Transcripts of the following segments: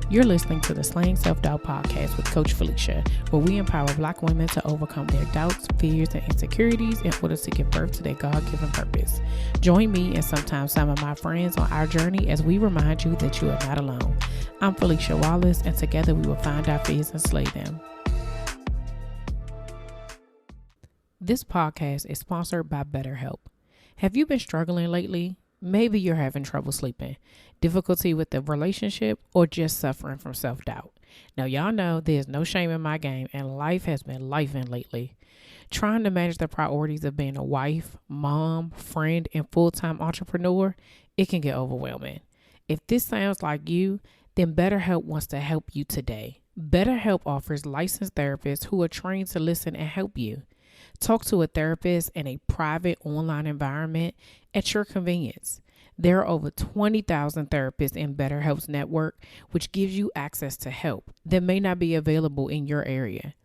You're listening to the Slaying Self-Doubt podcast with Coach Felicia, where we empower Black women to overcome their doubts, fears, and insecurities in order to give birth to their God-given purpose. Join me and sometimes some of my friends on our journey as we remind you that you are not alone. I'm Felicia Wallace, and together we will find our fears and slay them. This podcast is sponsored by BetterHelp. Have you been struggling lately? Maybe you're having trouble sleeping, difficulty with the relationship, or just suffering from self-doubt. Now, y'all know there's no shame in my game, and life has been lifing lately. Trying to manage the priorities of being a wife, mom, friend, and full-time entrepreneur, it can get overwhelming. If this sounds like you, then BetterHelp wants to help you today. BetterHelp offers licensed therapists who are trained to listen and help you. Talk to a therapist in a private online environment at your convenience. There are over 20,000 therapists in BetterHelp's network, which gives you access to help that may not be available in your area.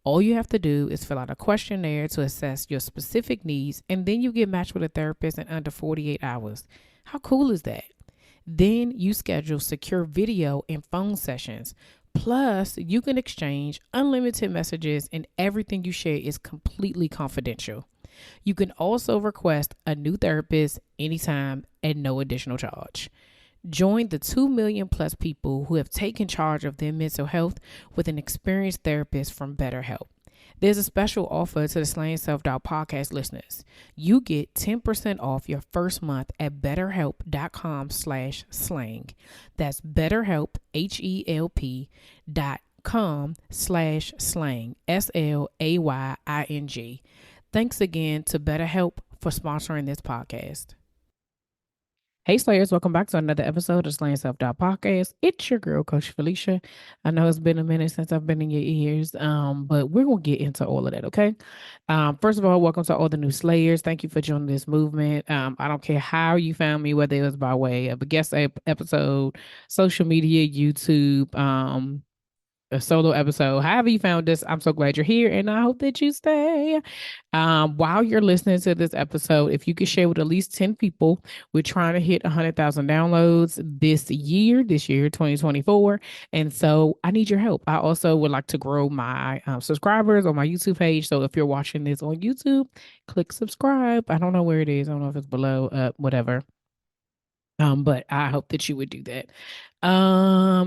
All you have to do is fill out a questionnaire to assess your specific needs, and then you get matched with a therapist in under 48 hours. How cool is that? Then you schedule secure video and phone sessions. Plus, you can exchange unlimited messages, and everything you share is completely confidential. You can also request a new therapist anytime at no additional charge. Join the 2 million plus people who have taken charge of their mental health with an experienced therapist from BetterHelp. There's a special offer to the Slaying Self-Doubt podcast listeners. You get 10% off your first month at betterhelp.com/slang. That's betterhelp, HELP.com/slang, SLAYING. Thanks again to BetterHelp for sponsoring this podcast. Hey Slayers, welcome back to another episode of Slaying Self-Doubt Podcast. It's your girl, Coach Felicia. I know it's been a minute since I've been in your ears, but we're going to get into all of that, okay? First of all, welcome to all the new Slayers. Thank you for joining this movement. I don't care how you found me, whether it was by way of a guest episode, social media, YouTube, a solo episode, however you found this, I'm so glad you're here, and I hope that you stay. While you're listening to this episode, if you could share with at least 10 people, we're trying to hit 100,000 downloads this year, 2024, and so I need your help. I also would like to grow my subscribers on my YouTube page, so if you're watching this on YouTube, click subscribe. I don't know where it is. I don't know if it's below, whatever. But I hope that you would do that. Yeah,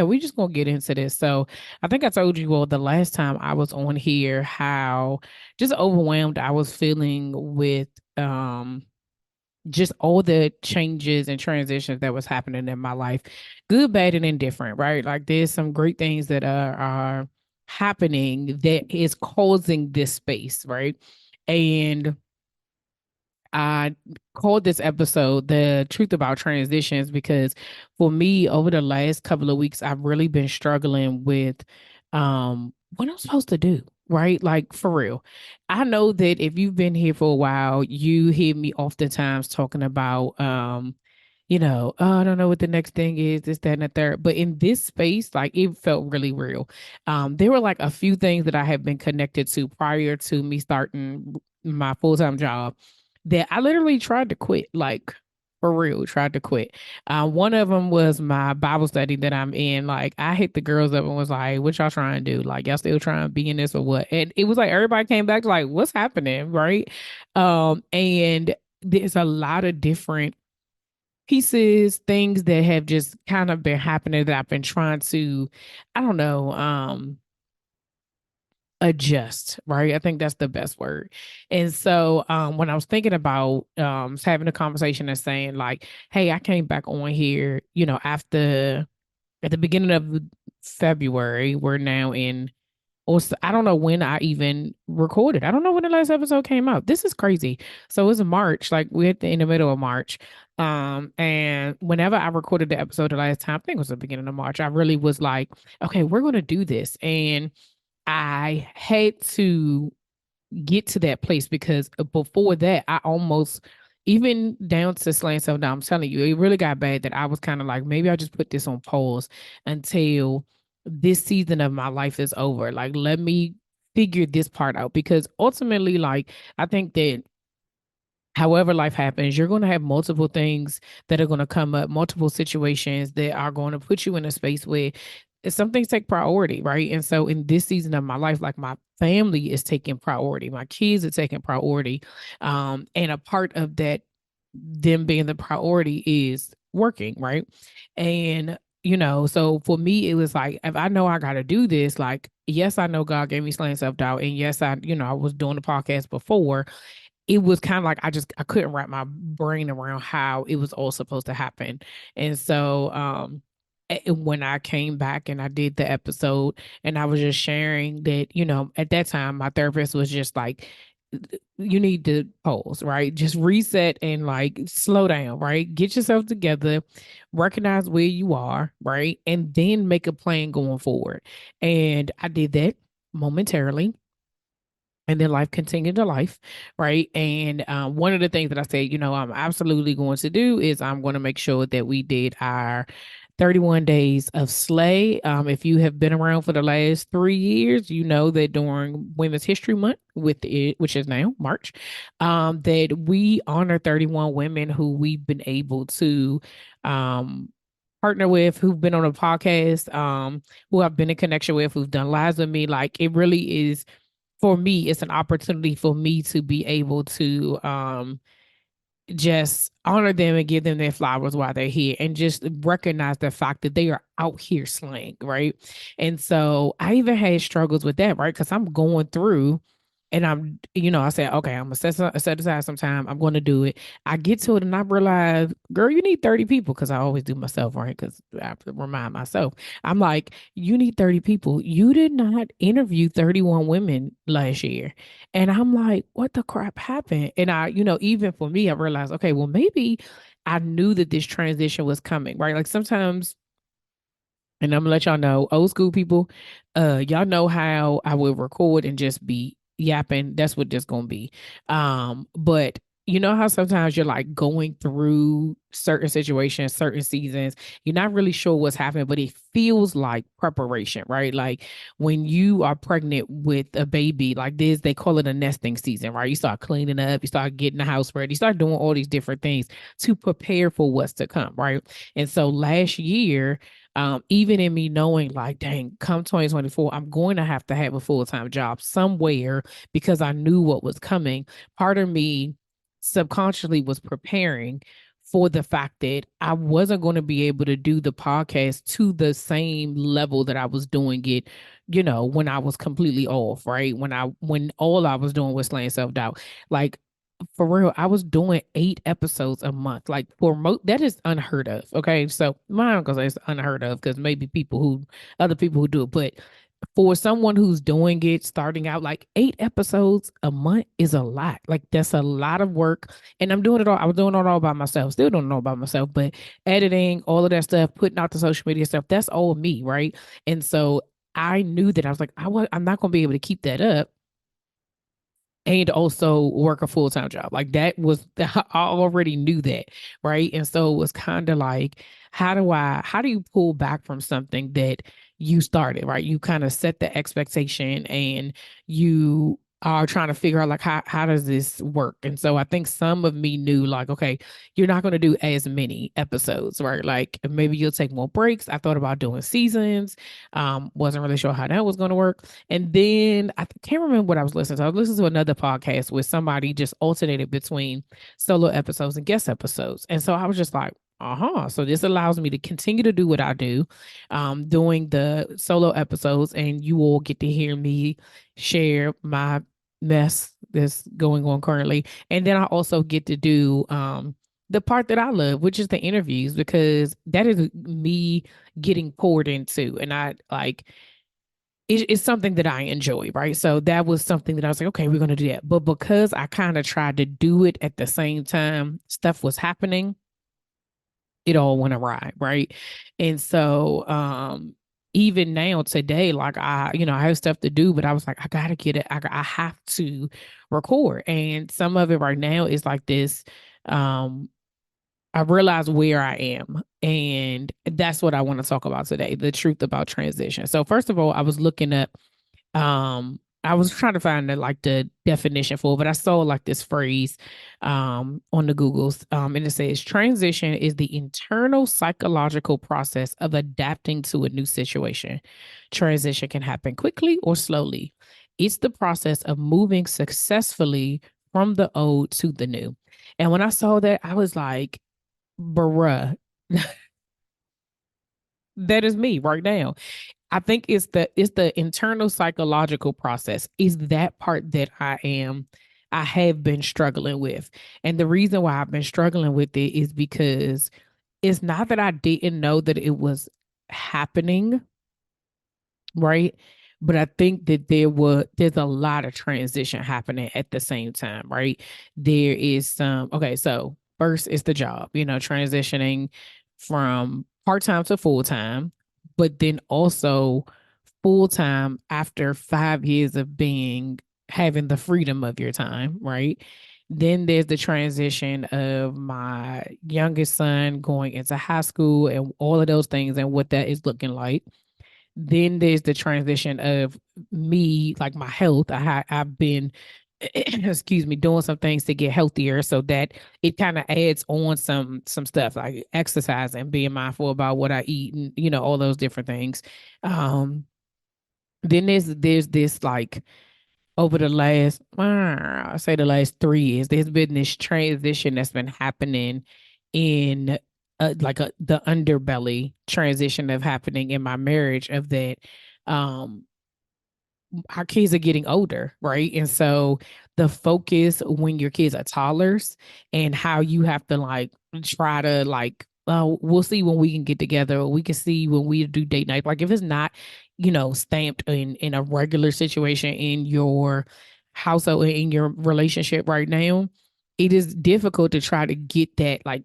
we just gonna get into this. So I think I told you all the last time I was on here how just overwhelmed I was feeling with just all the changes and transitions that was happening in my life, good, bad, and indifferent, right? Like there's some great things that are happening that is causing this space, right? And I called this episode The Truth About Transitions because for me, over the last couple of weeks, I've really been struggling with what I'm supposed to do, right? Like for real. I know that if you've been here for a while, you hear me oftentimes talking about oh, I don't know what the next thing is, this, that, and the third. But in this space, like it felt really real. There were like a few things that I had been connected to prior to me starting my full-time job that I literally tried to quit, like for real, tried to quit. One of them was my Bible study that I'm in. Like I hit the girls up and was like, what y'all trying to do? Like y'all still trying to be in this or what? And it was like everybody came back to like, what's happening? Right. And there's a lot of different pieces, things that have just kind of been happening that I've been trying to, I don't know, adjust, right? I think that's the best word. And so when I was thinking about having a conversation and saying like, hey, I came back on here, after at the beginning of February, we're now in also, I don't know when I even recorded. I don't know when the last episode came out. This is crazy. So it's March, like in the middle of March. And whenever I recorded the episode the last time, I think it was the beginning of March, I really was like, okay, we're gonna do this. And I had to get to that place because before that, I almost even down to slaying self down. I'm telling you, it really got bad that I was kind of like, maybe I'll just put this on pause until this season of my life is over. Like, let me figure this part out because ultimately, like, I think that however life happens, you're going to have multiple things that are going to come up, multiple situations that are going to put you in a space where some things take priority, right? And so in this season of my life, like my family is taking priority, my kids are taking priority. And a part of that, them being the priority is working, right? And so for me, it was like, if I know I got to do this, like, yes, I know God gave me slaying self doubt. And yes, I was doing the podcast before. It was kind of like I couldn't wrap my brain around how it was all supposed to happen. And so when I came back and I did the episode and I was just sharing that, at that time my therapist was just like, you need to pause, right? Just reset and like slow down, right? Get yourself together, recognize where you are, right? And then make a plan going forward. And I did that momentarily, and then life continued to life, right? And one of the things that I said, I'm absolutely going to do is I'm going to make sure that we did our 31 days of slay. If you have been around for the last 3 years, you know that during Women's History Month, with it, which is now March, that we honor 31 women who we've been able to um, partner with, who've been on a podcast, who I've been in connection with, who've done lives with me. Like, it really is, for me, it's an opportunity for me to be able to just honor them and give them their flowers while they're here, and just recognize the fact that they are out here slaying, right? And so I even had struggles with that, right? Because I'm going through, and I said, okay, I'm gonna set aside some time. I'm going to do it. I get to it and I realize, girl, you need 30 people, because I always do myself, right? Because I have to remind myself. I'm like, you need 30 people. You did not interview 31 women last year. And I'm like, what the crap happened? And even for me, I realized, okay, well, maybe I knew that this transition was coming, right? Like sometimes, and I'm gonna let y'all know, old school people, y'all know how I will record and just be yapping. That's what this gonna be. But you know how sometimes you're like going through certain situations, certain seasons, you're not really sure what's happening, but it feels like preparation, right? Like when you are pregnant with a baby like this, they call it a nesting season, right? You start cleaning up, you start getting the house ready, you start doing all these different things to prepare for what's to come, right? And so last year, even in me knowing like, dang, come 2024, I'm going to have a full-time job somewhere, because I knew what was coming. Part of me subconsciously was preparing for the fact that I wasn't going to be able to do the podcast to the same level that I was doing it, when I was completely off, right? When all I was doing was slaying self-doubt. Like, for real, I was doing 8 episodes a month. Like, that is unheard of. Okay. So my uncle says it's unheard of, because maybe other people who do it, but for someone who's doing it, starting out, like 8 episodes a month is a lot. Like, that's a lot of work. And I'm doing it all. I was doing it all by myself. Still don't know by myself, but editing, all of that stuff, putting out the social media stuff, that's all me. Right. And so I knew that I was like, I'm not going to be able to keep that up and also work a full-time job. Like, that was, I already knew that, right? And so it was kind of like, how do you pull back from something that you started, right? You kind of set the expectation and you are trying to figure out like, how does this work? And so I think some of me knew like, okay, you're not going to do as many episodes, right? Like, maybe you'll take more breaks. I thought about doing seasons. Wasn't really sure how that was going to work. And then I can't remember what I was listening to. I was listening to another podcast where somebody just alternated between solo episodes and guest episodes. And so I was just like, so this allows me to continue to do what I do, doing the solo episodes, and you all get to hear me share my mess that's going on currently. And then I also get to do the part that I love, which is the interviews, because that is me getting poured into. And I like, it's something that I enjoy, right? So that was something that I was like, okay, we're going to do that. But because I kind of tried to do it at the same time stuff was happening, it all went awry, right? And so even now today, like, I have stuff to do, but I was like, I gotta get it. I have to record. And some of it right now is like this. Um, I realize where I am. And that's what I want to talk about today, the truth about transition. So first of all, I was looking up I was trying to find the definition for it, but I saw like this phrase on the Googles, and it says transition is the internal psychological process of adapting to a new situation. Transition can happen quickly or slowly. It's the process of moving successfully from the old to the new. And when I saw that, I was like, bruh, that is me right now. I think it's the internal psychological process. Is that part that I have been struggling with. And the reason why I've been struggling with it is because it's not that I didn't know that it was happening, right? But I think that there's a lot of transition happening at the same time, right? There is some okay, so first is the job, transitioning from part-time to full-time, but then also full-time after 5 years of being having the freedom of your time, right? Then there's the transition of my youngest son going into high school and all of those things and what that is looking like. Then there's the transition of me, like my health. I've been, excuse me, doing some things to get healthier, so that it kind of adds on some stuff like exercising, being mindful about what I eat, and all those different things. Um, then there's this like over the last, I say the last 3 years, there's been this transition that's been happening in the underbelly transition of happening in my marriage of that. Um, our kids are getting older, right? And so the focus when your kids are toddlers and how you have to like try to like, we'll see when we can get together, or we can see when we do date night. Like if it's not, stamped in a regular situation in your household in your relationship right now, it is difficult to try to get that like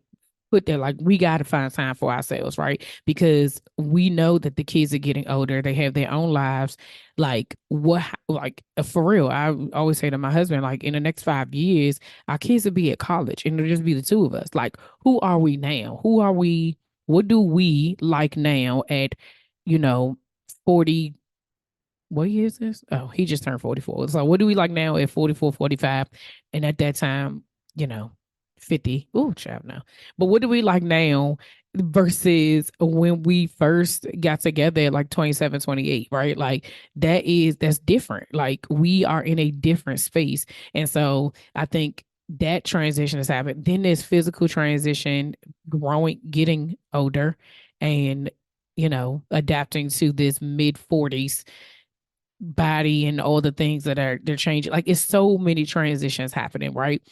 put there like we got to find time for ourselves, right? Because we know that the kids are getting older, they have their own lives. Like what, like for real, I always say to my husband, like in the next 5 years our kids will be at college and it'll just be the two of us. Like who are we now? Who are we? What do we like now at, you know 40? What year is this? Oh, he just turned 44. So what do we like now at 44, 45? And at that time, you know, 50. Oh, child, no. But what do we like now versus when we first got together at like 27, 28, right? Like that's different. Like we are in a different space. And so I think that transition has happened. Then there's physical transition, growing, getting older, and adapting to this mid 40s body and all the things they're changing. Like it's so many transitions happening, right?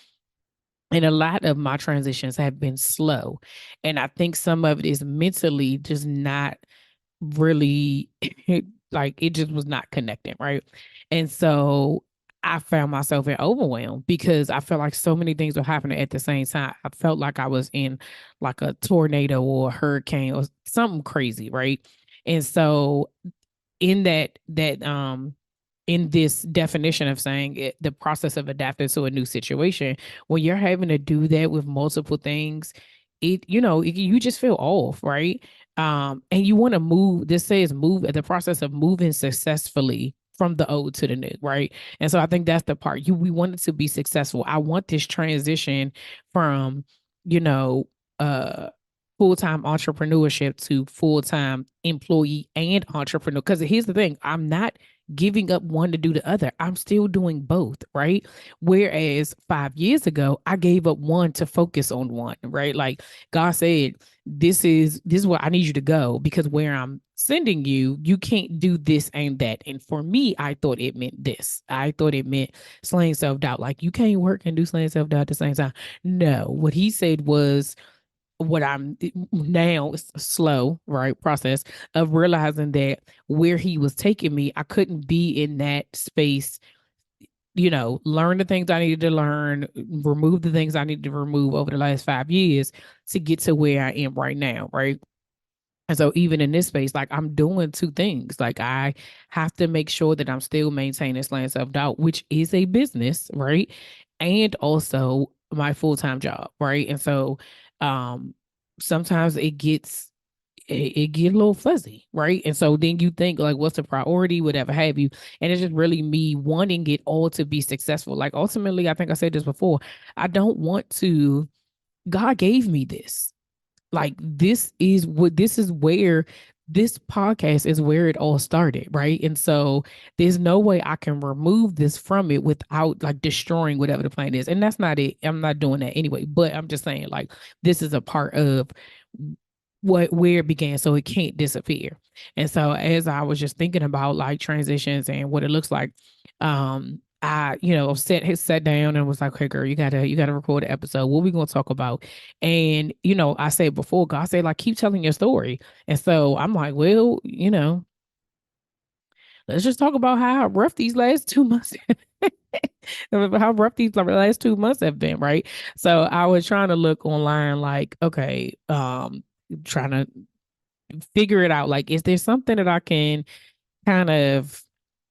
And a lot of my transitions have been slow. And I think some of it is mentally just not really like it just was not connecting, right? And so I found myself in overwhelm because I felt like so many things were happening at the same time. I felt like I was in like a tornado or a hurricane or something crazy, right? And so in in this definition of saying it, the process of adapting to a new situation, when you're having to do that with multiple things, you just feel off, right? And you want to move. This says move at the process of moving successfully from the old to the new, right? And so I think that's the part we want it to be successful. I want this transition from you know uh full-time entrepreneurship to full-time employee and entrepreneur. Because here's the thing, I'm not giving up one to do the other. I'm still doing both, right? Whereas 5 years ago, I gave up one to focus on one, right? Like God said, this is where I need you to go, because where I'm sending you, you can't do this and that. And for me, I thought it meant this. I thought it meant slaying self-doubt. Like you can't work and do slaying self-doubt at the same time. No, what he said was what I'm now is a slow, right, process of realizing that where he was taking me, I couldn't be in that space, learn the things I needed to learn, remove the things I needed to remove over the last 5 years to get to where I am right now, right? And so even in this space, like I'm doing two things. Like I have to make sure that I'm still maintaining slant self-doubt, which is a business, right? And also my full-time job, right? And so sometimes it get a little fuzzy, right? And so then you think like, what's the priority, whatever have you. And it's just really me wanting it all to be successful. Like ultimately, I think I said this before, I don't want to, God gave me this. Like this is where this podcast is where it all started, right? And so there's no way I can remove this from it without like destroying whatever the plan is. And that's not it. I'm not doing that anyway. But I'm just saying like this is a part of what where it began, so it can't disappear. And so as I was just thinking about like transitions and what it looks like, I, sat down and was like, "Okay, girl, you gotta record an episode. What we gonna talk about?" And I said before, God said like, "Keep telling your story." And so I'm like, "Well, let's just talk about how rough these last 2 months, how rough these last 2 months have been, right?" So I was trying to look online, like, okay, trying to figure it out. Like, is there something that I can kind of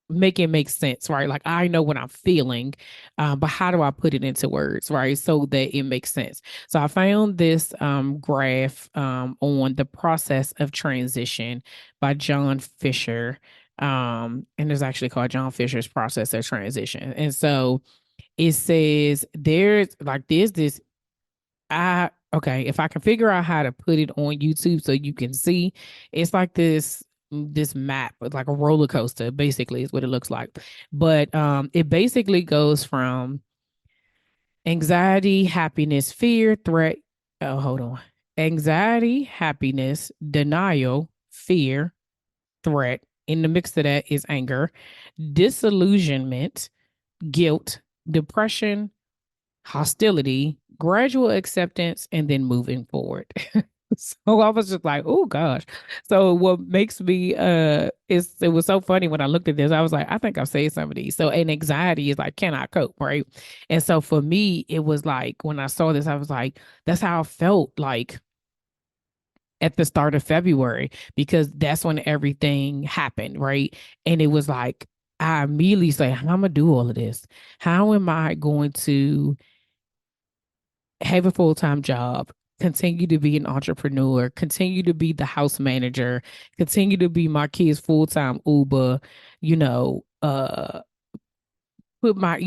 make it make sense, right? Like I know what I'm feeling, but how do I put it into words, right? So that it makes sense. So I found this graph on the process of transition by John Fisher. And it's actually called John Fisher's process of transition. And so it says there's this okay, if I can figure out how to put it on YouTube so you can see, it's like this map, it's like a roller coaster, basically, is what it looks like. But it basically goes from anxiety, happiness, fear, threat. Oh, hold on. Anxiety, happiness, denial, fear, threat. In the mix of that is anger, disillusionment, guilt, depression, hostility, gradual acceptance, and then moving forward. So I was just like, oh gosh. So what makes me it was so funny when I looked at this, I was like, I think I've said some of these. So and anxiety is like, can I cope? Right. And so for me, it was like when I saw this, I was like, that's how I felt like at the start of February, because that's when everything happened, right? And it was like I immediately say, how am I gonna do all of this? How am I going to have a full time job, continue to be an entrepreneur, continue to be the house manager, continue to be my kids' full time Uber, put my,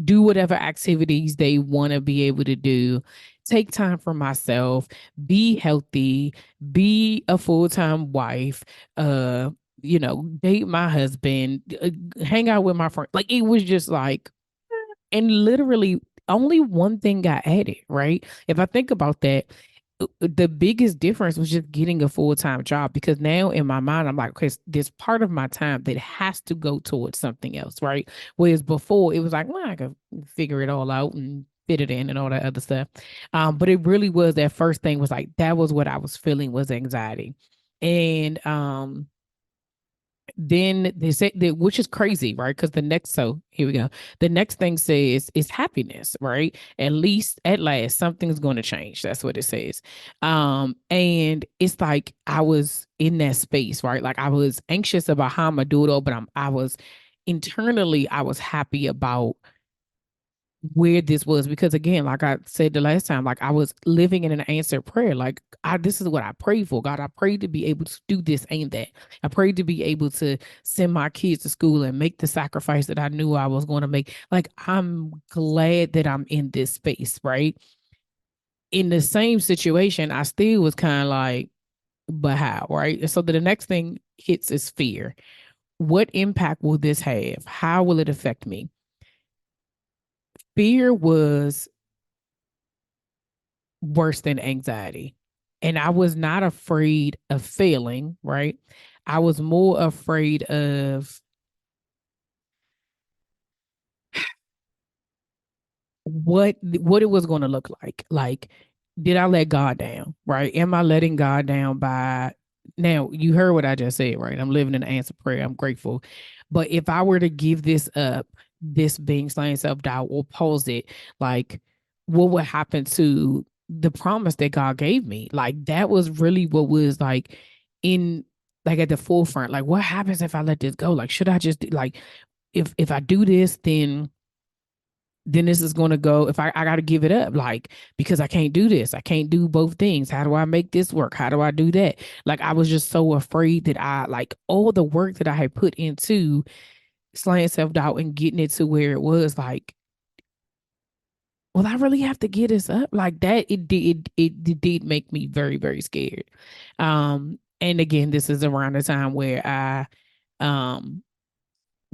do whatever activities they want to be able to do, take time for myself, be healthy, be a full time wife, date my husband, hang out with my friend. Like it was just like, and literally only one thing got added, right? If I think about that, the biggest difference was just getting a full-time job, because now in my mind I'm like, okay, there's part of my time that has to go towards something else, right? Whereas before it was like, well, I could figure it all out and fit it in and all that other stuff. But it really was, that first thing was like, that was what I was feeling, was anxiety. And then they say that, which is crazy, right? Because so here we go. The next thing says is happiness, right? At least at last, something's going to change. That's what it says. And it's like I was in that space, right? Like I was anxious about how I'm gonna do it all, but I was internally, I was happy about where this was, because again, like I said the last time, like I was living in an answered prayer. Like this is what I prayed for. God, I prayed to be able to do this and that. I prayed to be able to send my kids to school and make the sacrifice that I knew I was going to make. Like I'm glad that I'm in this space, right? In the same situation, I still was kind of like, but how, right? And so the next thing hits is fear. What impact will this have? How will it affect me? Fear was worse than anxiety. And I was not afraid of failing, right? I was more afraid of what it was going to look like. Like, did I let God down, right? Am I letting God down by, now you heard what I just said, right? I'm living in an answer prayer. I'm grateful. But if I were to give this up, this being slain self-doubt, or pause it, like what would happen to the promise that God gave me? Like that was really what was like in, like at the forefront. Like what happens if I let this go? Like should I just like, if I do this, then then this is going to go, if I got to give it up, like, because I can't do this. I can't do both things. How do I make this work? How do I do that? Like, I was just so afraid that like all the work that I had put into slaying self doubt and getting it to where it was like, well, I really have to get this up like that. It did make me very, very scared. And again, this is around the time where I, um,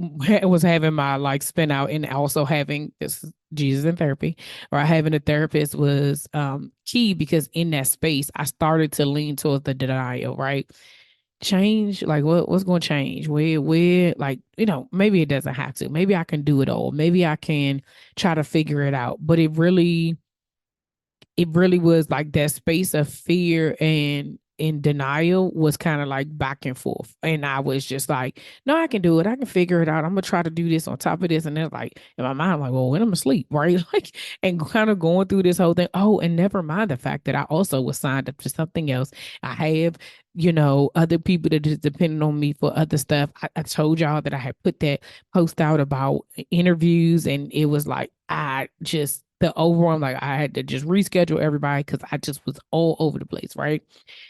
was having my like spin out and also having this Jesus in therapy or having a therapist was key because in that space I started to lean towards the denial, right? Change, like what's going to change? Where like, maybe it doesn't have to. Maybe I can do it all. Maybe I can try to figure it out. But it really was like that space of fear and in denial was kind of like back and forth. And I was just like, no, I can do it. I can figure it out. I'm gonna try to do this on top of this. And then like in my mind, I'm like, well, when I'm asleep, right? Like, and kind of going through this whole thing. Oh, and never mind the fact that I also was signed up for something else. I have, other people that is depending on me for other stuff. I told y'all that I had put that post out about interviews, and it was like I just the overall, like I had to just reschedule everybody because I just was all over the place, right?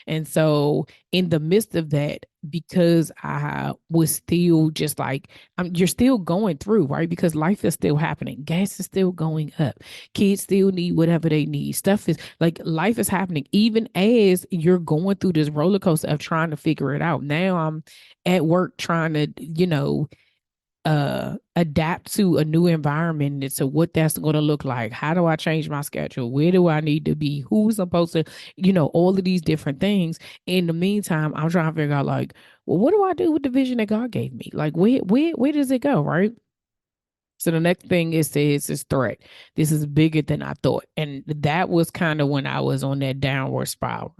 And so in the midst of that, because I was still just like, you're still going through, right? Because life is still happening. Gas is still going up. Kids still need whatever they need. Stuff is like life is happening, even as you're going through this roller coaster of trying to figure it out. Now I'm at work trying to, adapt to a new environment and to what that's going to look like. How do I change my schedule? Where do I need to be? Who's supposed to, all of these different things. In the meantime, I'm trying to figure out like, well, what do I do with the vision that God gave me? Like where does it go? Right. So the next thing it says is threat. This is bigger than I thought. And that was kind of when I was on that downward spiral,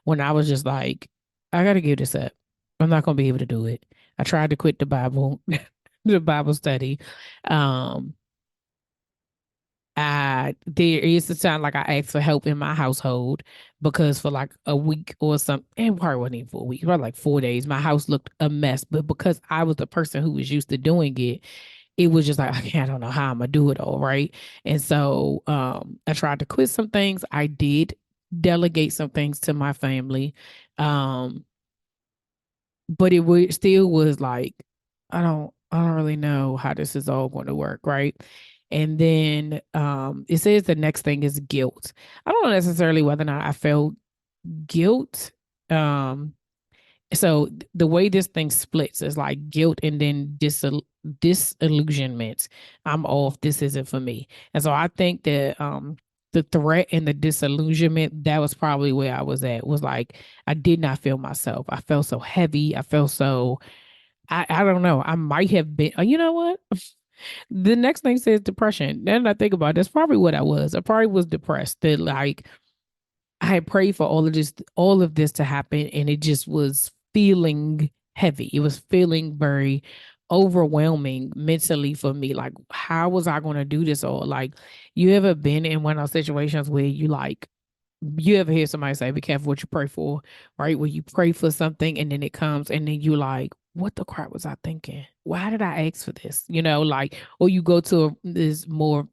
when I was just like, I gotta give this up. I'm not gonna be able to do it. I tried to quit the Bible, the Bible study. Um, there is a time like I asked for help in my household because for like a week or something, and probably wasn't even for a week, probably like 4 days, my house looked a mess. But because I was the person who was used to doing it, it was just like, okay, I don't know how I'm gonna do it all, right? And so I tried to quit some things. I did delegate some things to my family. Um, but still was like, I don't really know how this is all going to work, right? And then it says the next thing is guilt. I don't know necessarily whether or not I felt guilt. Um, so the way this thing splits is like guilt and then disillusionment. I'm off. This isn't for me. And so I think that the threat and the disillusionment, that was probably where I was at. Was like I did not feel myself. I felt so heavy. I felt so I don't know. I might have been. You know what? The next thing says depression. Then I think about it, that's probably what I was. I probably was depressed. That like I had prayed for all of this to happen, and it just was feeling heavy. It was feeling very overwhelming mentally for me. Like, how was I going to do this all? Like, you ever been in one of those situations where you ever hear somebody say, be careful what you pray for, right? Where you pray for something and then it comes and then you like, what the crap was I thinking? Why did I ask for this? Like, or you go to this more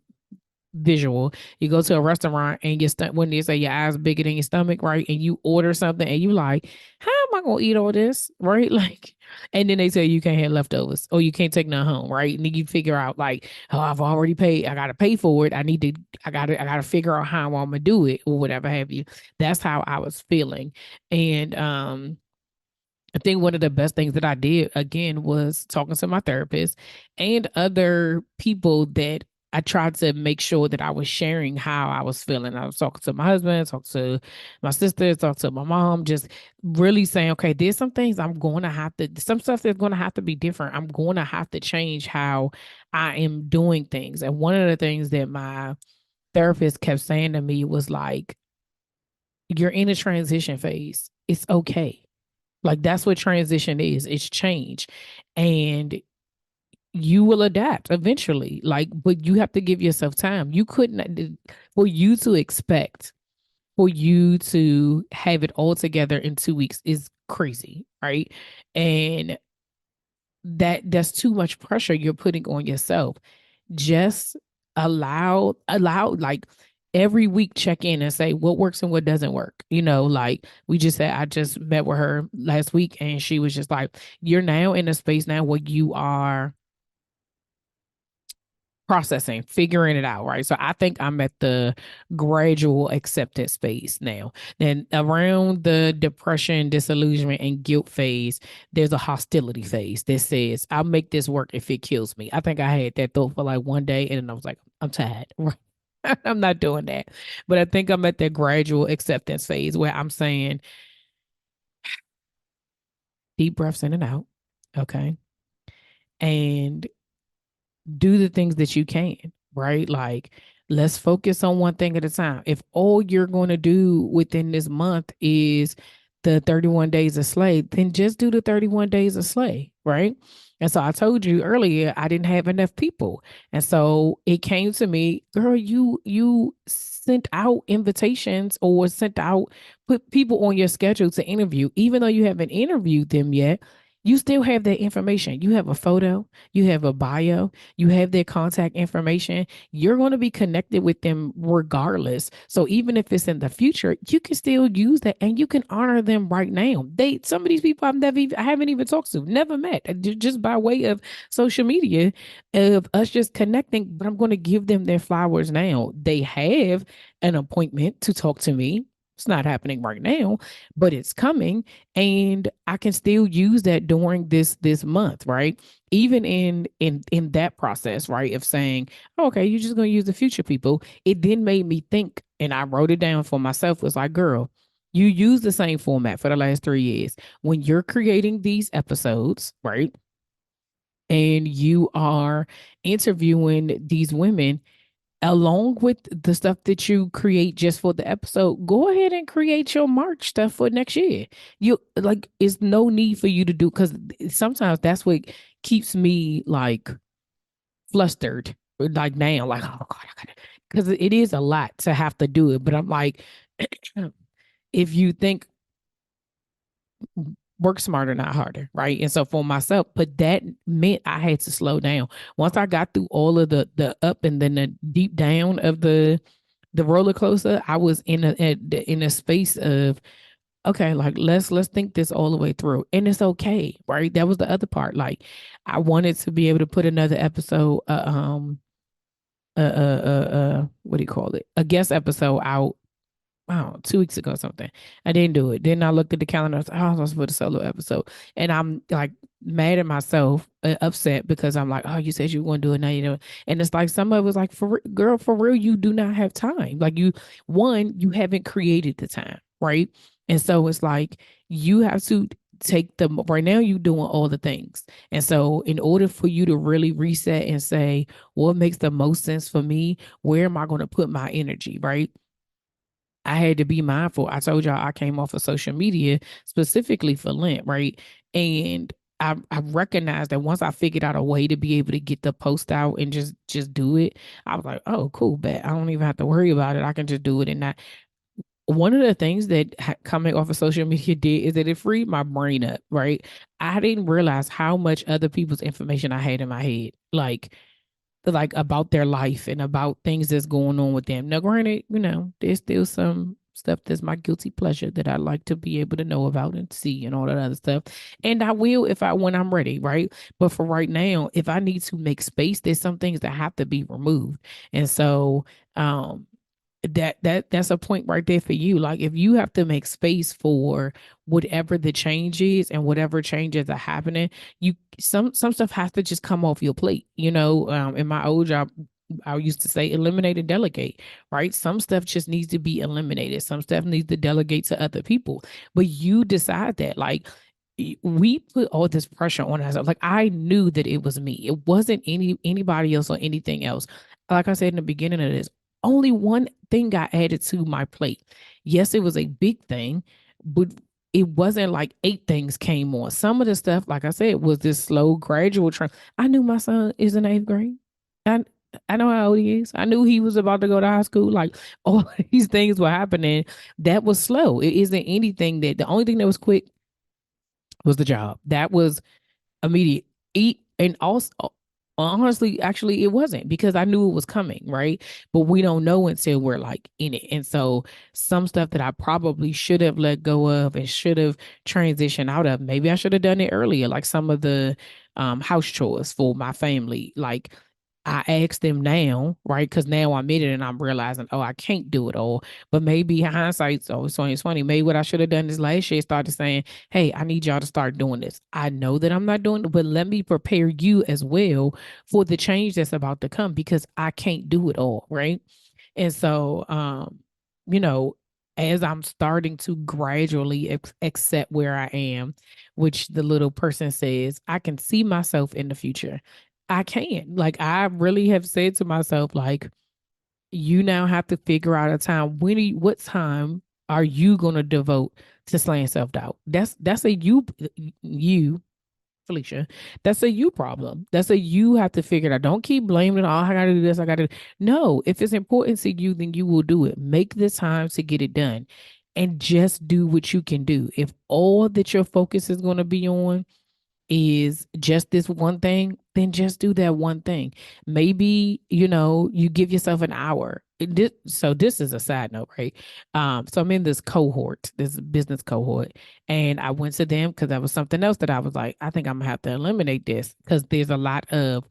visual. You go to a restaurant and when they say your eyes bigger than your stomach, right? And you order something and you like, how am I gonna eat all this, right? Like, and then they say you can't have leftovers or you can't take none home, right? And then you figure out like, oh, I've already paid. I gotta pay for it. I gotta figure out how I'm gonna do it or whatever have you. That's how I was feeling, and I think one of the best things that I did again was talking to my therapist and other people that I tried to make sure that I was sharing how I was feeling. I was talking to my husband, talking to my sister, talking to my mom, just really saying, okay, there's some things I'm going to have to, some stuff that's going to have to be different. I'm going to have to change how I am doing things. And one of the things that my therapist kept saying to me was like, you're in a transition phase. It's okay, like that's what transition is. It's change. And you will adapt eventually. Like, but you have to give yourself time. You couldn't for you to expect for you to have it all together in 2 weeks is crazy, right? And that's too much pressure you're putting on yourself. just allow like every week check in and say what works and what doesn't work. Like we just said, I just met with her last week and she was just like, you're now in a space now where you are processing, figuring it out, right? So I think I'm at the gradual acceptance phase now. Then around the depression, disillusionment, and guilt phase, there's a hostility phase that says, I'll make this work if it kills me. I think I had that thought for like one day and then I was like, I'm tired. I'm not doing that. But I think I'm at that gradual acceptance phase where I'm saying deep breaths in and out. Okay. And do the things that you can, right? Like, let's focus on one thing at a time. If all you're going to do within this month is the 31 days of slay, then just do the 31 days of slay, right? And so I told you earlier I didn't have enough people. And so it came to me, girl, you sent out invitations or sent out put people on your schedule to interview, even though you haven't interviewed them yet. You still have that information. You have a photo, you have a bio, you have their contact information. You're going to be connected with them regardless. So even if it's in the future, you can still use that and you can honor them right now. Some of these people I haven't even talked to, never met, just by way of social media, of us just connecting. But I'm going to give them their flowers now. They have an appointment to talk to me. It's not happening right now, but it's coming, and I can still use that during this month, right? Even in that process, right, of saying, oh, okay, you're just going to use the future people. It then made me think, and I wrote it down for myself. It was like, girl, you use the same format for the last 3 years. When you're creating these episodes, right, and you are interviewing these women along with the stuff that you create just for the episode, go ahead and create your March stuff for next year. You like, it's no need for you to do, because sometimes that's what keeps me like flustered. Like now, like, oh God, I gotta, because it is a lot to have to do it. But I'm like, if you think work smarter, not harder, right? And so for myself, but that meant I had to slow down. Once I got through all of the up and then the deep down of the roller coaster, I was in a space of, okay, like let's think this all the way through, and it's okay, right? That was the other part. Like, I wanted to be able to put another episode, what do you call it? A guest episode out. Wow, 2 weeks ago or something. I didn't do it. Then I looked at the calendar. I was like, oh, I was supposed to put a solo episode, and I'm like mad at myself, upset because I'm like, oh, you said you were going to do it now, you know. And it's like some of it was like, girl, for real, you do not have time. Like you haven't created the time, right? And so it's like you have to take the right now. You doing all the things, and so in order for you to really reset and say what makes the most sense for me, where am I going to put my energy, right? I had to be mindful. I told y'all I came off of social media specifically for Lent, right? And I recognized that once I figured out a way to be able to get the post out and just do it, I was like, oh, cool, bet I don't even have to worry about it. I can just do it. And that one of the things that coming off of social media did is that it freed my brain up, right? I didn't realize how much other people's information I had in my head. Like about their life and about things that's going on with them. Now, granted, there's still some stuff that's my guilty pleasure that I like to be able to know about and see and all that other stuff. And I will if I when I'm ready, right? But for right now, if I need to make space, there's some things that have to be removed. And so that's a point right there for you. Like if you have to make space for whatever the change is and whatever changes are happening, you some stuff has to just come off your plate. In my old job, I used to say eliminate and delegate, right? Some stuff just needs to be eliminated. Some stuff needs to delegate to other people. But you decide that. Like we put all this pressure on ourselves. Like I knew that it was me. It wasn't anybody else or anything else. Like I said in the beginning of this, only one thing got added to my plate. Yes, it was a big thing, but it wasn't like eight things came on. Some of the stuff, like I said, was this slow, gradual trend. I knew my son is in eighth grade. I I know how old he is. I knew he was about to go to high school. Like all these things were happening. That was slow. It isn't anything that the only thing that was quick was the job. That was immediate. Eat and also. Honestly, actually, it wasn't because I knew it was coming, right? But we don't know until we're like in it. And so some stuff that I probably should have let go of and should have transitioned out of, maybe I should have done it earlier, like some of the house chores for my family. Like I ask them now, right? Because now I'm in it and I'm realizing, oh, I can't do it all. But maybe hindsight's always 2020. Maybe what I should have done this last year started saying, hey, I need y'all to start doing this. I know that I'm not doing it, but let me prepare you as well for the change that's about to come because I can't do it all, right? And so, you know, as I'm starting to gradually accept where I am, which the little person says, I can see myself in the future. I can. Like, I really have said to myself, like, you now have to figure out a time. What time are you going to devote to slaying self doubt? That's a you Felicia. That's a you problem. That's a you have to figure it out. Don't keep blaming. Oh, I got to do this. I got to. No, if it's important to you, then you will do it. Make the time to get it done, and just do what you can do. If all that your focus is going to be on is just this one thing, then just do that one thing. Maybe, you give yourself an hour. So this is a side note, right? So I'm in this cohort, this business cohort, and I went to them because that was something else that I was like, I think I'm gonna have to eliminate this because there's a lot of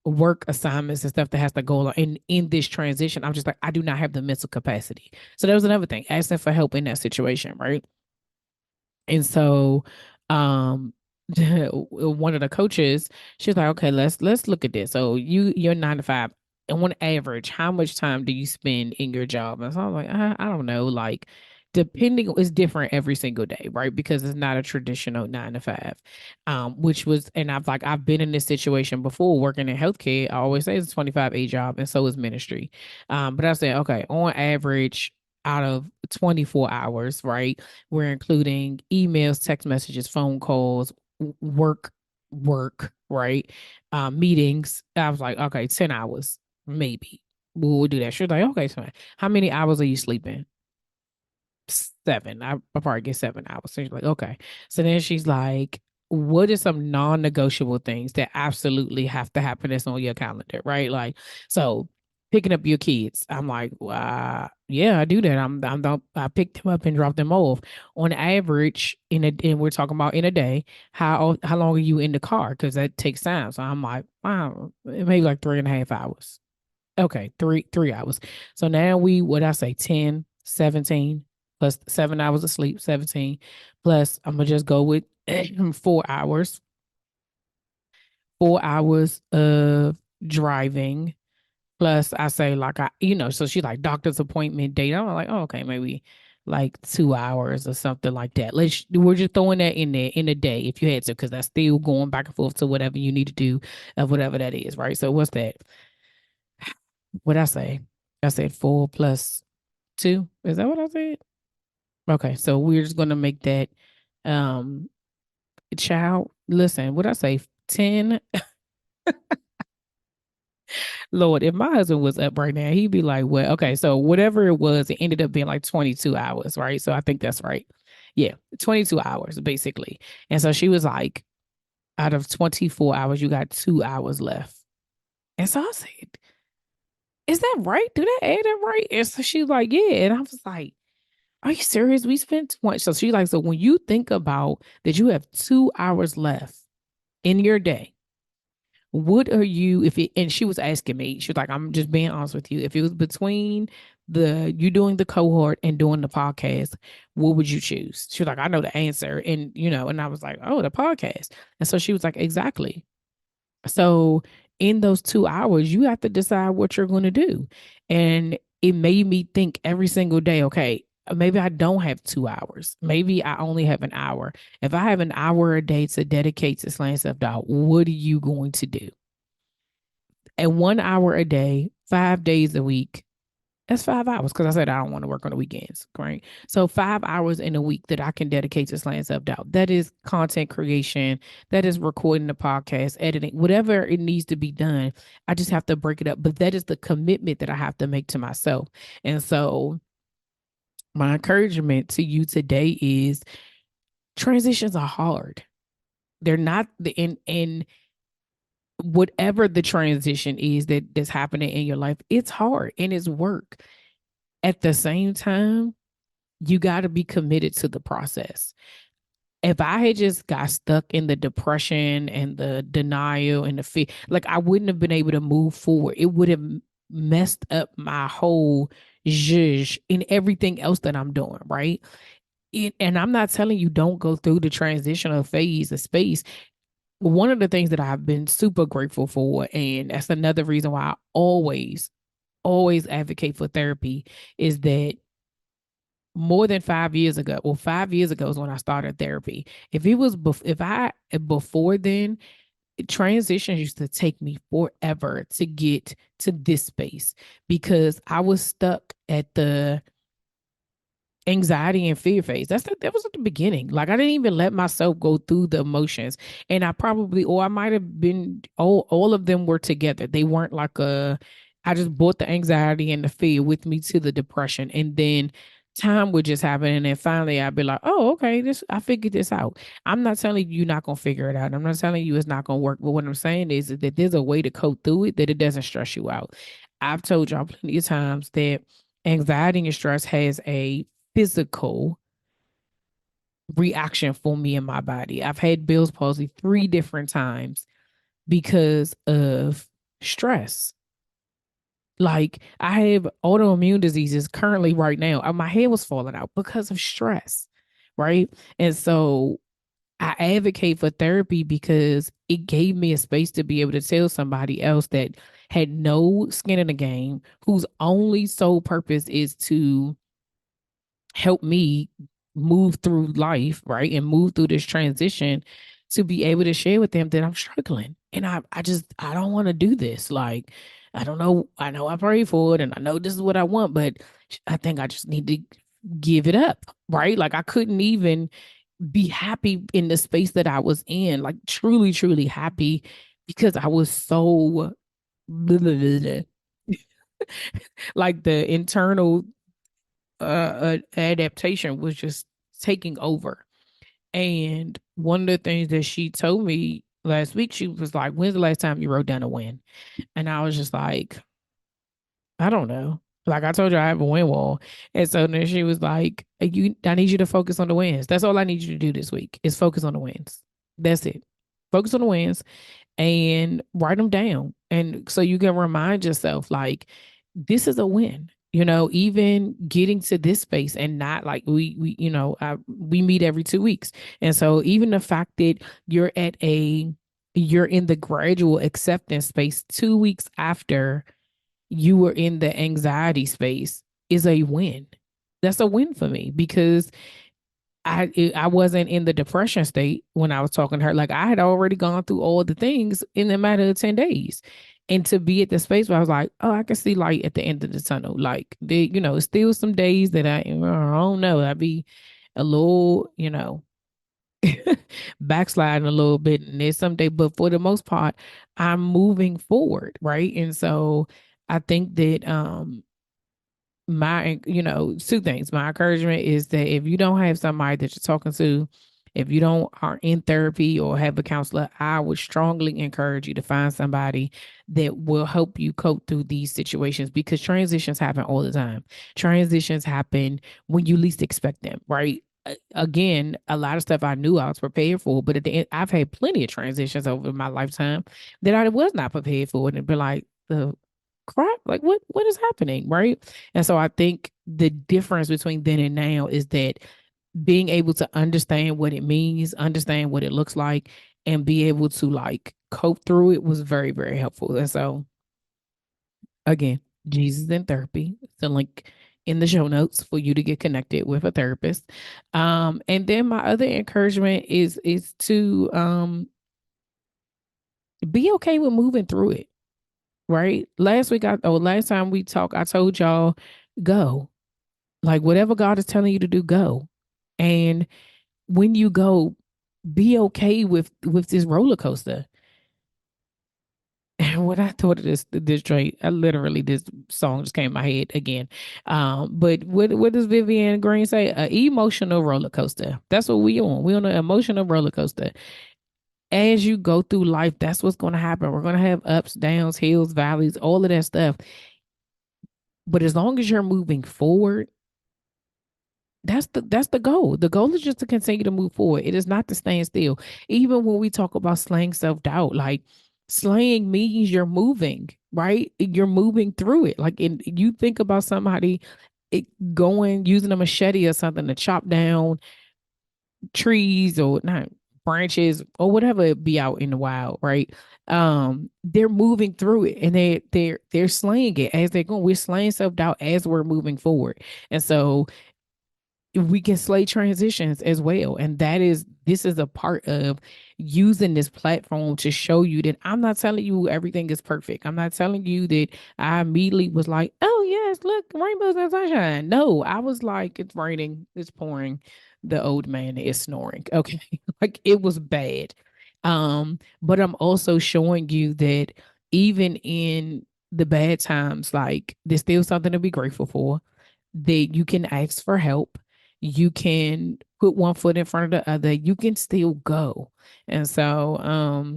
work assignments and stuff that has to go on in this transition. I'm just like, I do not have the mental capacity. So that was another thing, asking for help in that situation, right? And so one of the coaches, she's like, okay, let's look at this. So you're 9 to 5. And on average, how much time do you spend in your job? And so I'm like, I don't know. Like, depending, it's different every single day, right? Because it's not a traditional 9 to 5. Which was, and I've been in this situation before working in healthcare. I always say it's a 25 job, and so is ministry. But I said, okay, on average, out of 24 hours, right? We're including emails, text messages, phone calls, work, right? Meetings. I was like, okay, 10 hours, maybe. We'll do that. She's like, okay, so how many hours are you sleeping? 7. I probably get 7 hours. So she's like, okay. So then she's like, what are some non-negotiable things that absolutely have to happen that's on your calendar, right? Like, so picking up your kids. I'm like, yeah, I do that. I pick them up and drop them off. On average, and we're talking about in a day, how long are you in the car? Because that takes time. So I'm like, wow, maybe like 3.5 hours. Okay, three hours. So now what I say, 10, 17 plus 7 hours of sleep, 17 plus I'm gonna just go with 4 hours, 4 hours of driving. Plus I say like so she's like doctor's appointment date. I'm like, oh, okay, maybe like 2 hours or something like that. We're just throwing that in there in a day if you had to, because that's still going back and forth to whatever you need to do of whatever that is, right? So what's that? What I say? I said 4 plus 2. Is that what I said? Okay, so we're just gonna make that um child. Listen, what I say? 10. Lord, if my husband was up right now, he'd be like, well, okay, so whatever it was, it ended up being like 22 hours, right? So I think that's right. Yeah, 22 hours basically. And so she was like, out of 24 hours, you got 2 hours left. And so I said, is that right? Do that add up right? And so she's like, yeah. And I was like, are you serious? We spent too much. So she's like, so when you think about that you have 2 hours left in your day, what are you, if it, and she was asking me, she was like, I'm just being honest with you. If it was between you doing the cohort and doing the podcast, what would you choose? She was like, I know the answer. And, and I was like, oh, the podcast. And so she was like, exactly. So in those 2 hours, you have to decide what you're going to do. And it made me think every single day, okay, maybe I don't have 2 hours. Maybe I only have an hour. If I have an hour a day to dedicate to slaying self doubt, what are you going to do? And 1 hour a day, 5 days a week, that's 5 hours because I said I don't want to work on the weekends, right? So 5 hours in a week that I can dedicate to slaying self doubt. That is content creation. That is recording the podcast, editing, whatever it needs to be done. I just have to break it up. But that is the commitment that I have to make to myself. And so my encouragement to you today is transitions are hard. They're not the in whatever the transition is that's happening in your life, it's hard and it's work. At the same time, you got to be committed to the process. If I had just got stuck in the depression and the denial and the fear, like I wouldn't have been able to move forward. It would have messed up my whole zhuzh in everything else that I'm doing, right? And I'm not telling you don't go through the transitional phase of space. One of the things that I've been super grateful for, and that's another reason why I always advocate for therapy, is that more than 5 years ago, well, 5 years ago is when I started therapy. If it was, if I, before then, transitions used to take me forever to get to this space because I was stuck at the anxiety and fear phase. That was at the beginning. Like I didn't even let myself go through the emotions. And I probably, or I might have been, all of them were together. They weren't like I just brought the anxiety and the fear with me to the depression. And then time would just happen. And then finally I'd be like, oh, okay, I figured this out. I'm not telling you you're not going to figure it out. I'm not telling you it's not going to work. But what I'm saying is that there's a way to cope through it that it doesn't stress you out. I've told y'all plenty of times that anxiety and stress has a physical reaction for me in my body. I've had Bell's palsy 3 different times because of stress. Like I have autoimmune diseases currently right now. My head was falling out because of stress, right? And so I advocate for therapy because it gave me a space to be able to tell somebody else that had no skin in the game, whose only sole purpose is to help me move through life, right? And move through this transition to be able to share with them that I'm struggling. And I don't want to do this. Like, I don't know. I know I prayed for it and I know this is what I want, but I think I just need to give it up, right? Like, I couldn't even be happy in the space that I was in, like, truly, truly happy because I was so, like, the internal adaptation was just taking over. And one of the things that she told me last week, she was like, "When's the last time you wrote down a win?" And I was just like, "I don't know." Like I told you, I have a win wall. And so then she was like, I need you to focus on the wins. That's all I need you to do this week is focus on the wins. That's it. Focus on the wins and write them down. And so you can remind yourself, like, this is a win. Even getting to this space and not like we meet every 2 weeks. And so even the fact that you're in the gradual acceptance space 2 weeks after you were in the anxiety space is a win. That's a win for me because I wasn't in the depression state when I was talking to her. Like I had already gone through all the things in a matter of 10 days. And to be at the space where I was like, oh, I can see light at the end of the tunnel. Like still some days that I don't know. I'd be a little, backsliding a little bit. And there's some day, but for the most part, I'm moving forward. Right. And so I think that two things. My encouragement is that if you don't have somebody that you're talking to, if you don't are in therapy or have a counselor, I would strongly encourage you to find somebody that will help you cope through these situations because transitions happen all the time. Transitions happen when you least expect them, right? Again, a lot of stuff I knew I was prepared for, but at the end, I've had plenty of transitions over my lifetime that I was not prepared for, and it'd be like the crap, like what is happening, right? And so I think the difference between then and now is that being able to understand what it means, understand what it looks like, and be able to like cope through it was very, very helpful. And so again, Jesus in therapy, the link in the show notes for you to get connected with a therapist. And then my other encouragement is to be okay with moving through it. Right. Last time we talked, I told y'all go. Like whatever God is telling you to do, go. And when you go, be okay with this roller coaster. And when I thought of this joint, I literally this song just came in my head again. But what does Vivian Green say? An emotional roller coaster. That's what we on. We on an emotional roller coaster. as you go through life, that's what's going to happen. We're going to have ups, downs, hills, valleys, all of that stuff. But as long as you're moving forward, that's the goal. The goal is just to continue to move forward. It is not to stand still. Even when we talk about slaying self-doubt, like slaying means you're moving, right? You're moving through it. Like you think about somebody going using a machete or something to chop down trees or not branches or whatever it be out in the wild, right? They're moving through it and they're slaying it as they're going. We're slaying self-doubt as we're moving forward. And so we can slay transitions as well. And this is a part of using this platform to show you that I'm not telling you everything is perfect. I'm not telling you that I immediately was like, oh yes, look, rainbows and sunshine. No, I was like, it's raining, it's pouring, the old man is snoring. Okay. Like it was bad. But I'm also showing you that even in the bad times, like there's still something to be grateful for, that you can ask for help. You can put one foot in front of the other. You can still go. And so,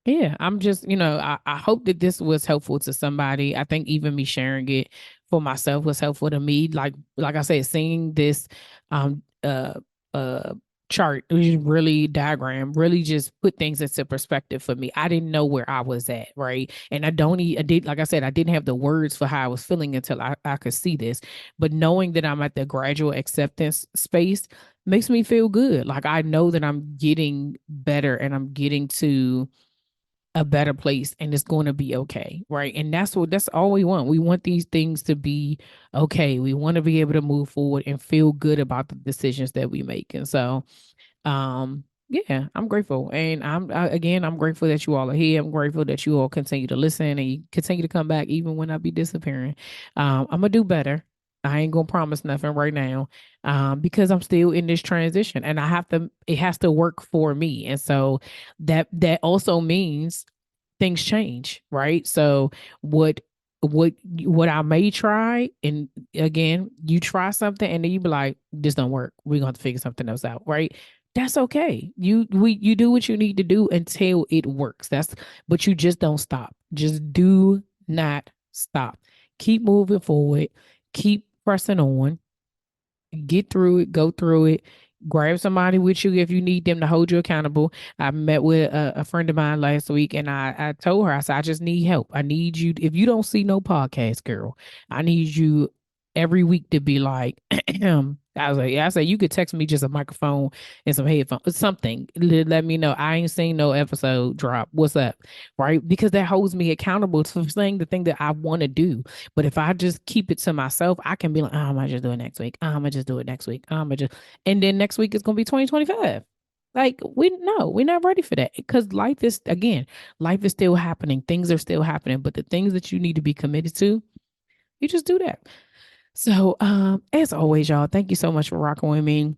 yeah, I'm just, I hope that this was helpful to somebody. I think even me sharing it for myself was helpful to me. Like I said, seeing this um uh uh chart, which is really diagram, really just put things into perspective for me. I didn't know where I was at, right? And I did, like I said, I didn't have the words for how I was feeling until I could see this. But knowing that I'm at the gradual acceptance space makes me feel good. Like I know that I'm getting better and I'm getting to a better place and it's going to be okay, right? And that's all we want. We want these things to be okay. We want to be able to move forward and feel good about the decisions that we make. And so yeah, I'm grateful. And I'm grateful that you all are here. I'm grateful that you all continue to listen and you continue to come back even when I be disappearing. I'm gonna do better. I ain't gonna promise nothing right now, because I'm still in this transition, and it has to work for me, and so that also means things change, right? So what what I may try, and again, you try something and then you be like, this don't work. We're gonna have to figure something else out, right? That's okay. You do what you need to do until it works. But you just don't stop. Just do not stop. Keep moving forward. Keep pressing on, get through it, go through it. Grab somebody with you if you need them to hold you accountable. I met with a friend of mine last week and I told her, I said, I just need help. I need you. If you don't see no podcast, girl, I need you every week to be like, I was like, yeah, I said, you could text me just a microphone and some headphones, something. Let me know. I ain't seen no episode drop. What's up? Right? Because that holds me accountable to saying the thing that I want to do. But if I just keep it to myself, I can be like, oh, I'm gonna just do it next week. Oh, I'm gonna just do it next week. And then next week it's gonna be 2025. Like we're not ready for that because life is still happening. Things are still happening, but the things that you need to be committed to, you just do that. So, as always, y'all, thank you so much for rocking with me.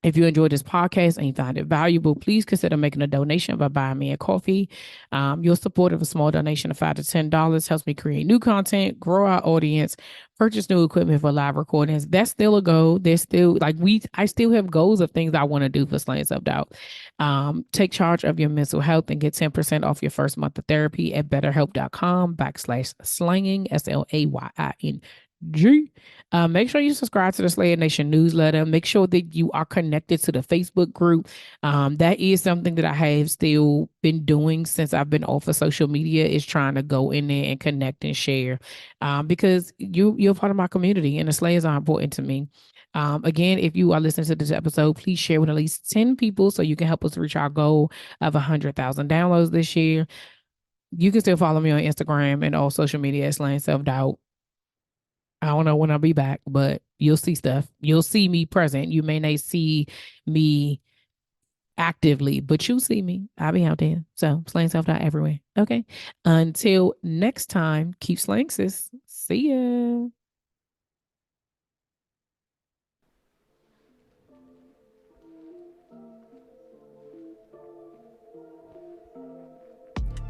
If you enjoyed this podcast and you find it valuable, please consider making a donation by buying me a coffee. Your support of a small donation of $5 to $10 helps me create new content, grow our audience, purchase new equipment for live recordings. That's still a goal. There's still I still have goals of things I want to do for Slaying Self Doubt. Take charge of your mental health and get 10% off your first month of therapy at betterhelp.com/slanging SLAYING. Make sure you subscribe to the Slayer Nation newsletter. Make sure that you are connected to the Facebook group. That is something that I have still been doing since I've been off of social media, is trying to go in there and connect and share, because you're part of my community and the Slayers are important to me. Again, if you are listening to this episode, please share with at least 10 people so you can help us reach our goal of 100,000 downloads this year. You can still follow me on Instagram and all social media at Slaying Self Doubt. I don't know when I'll be back, but you'll see stuff. You'll see me present. You may not see me actively, but you'll see me. I'll be out there. So slaying self doubt everywhere. Okay. Until next time, keep slaying, sis. See ya.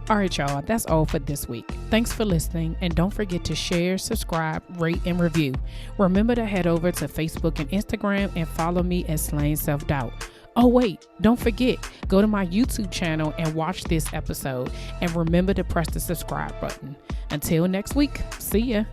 All right, y'all, that's all for this week. Thanks for listening, and don't forget to share, subscribe, rate, and review. Remember to head over to Facebook and Instagram and follow me at Slaying Self Doubt. Oh, wait, don't forget, go to my YouTube channel and watch this episode. And remember to press the subscribe button. Until next week, see ya.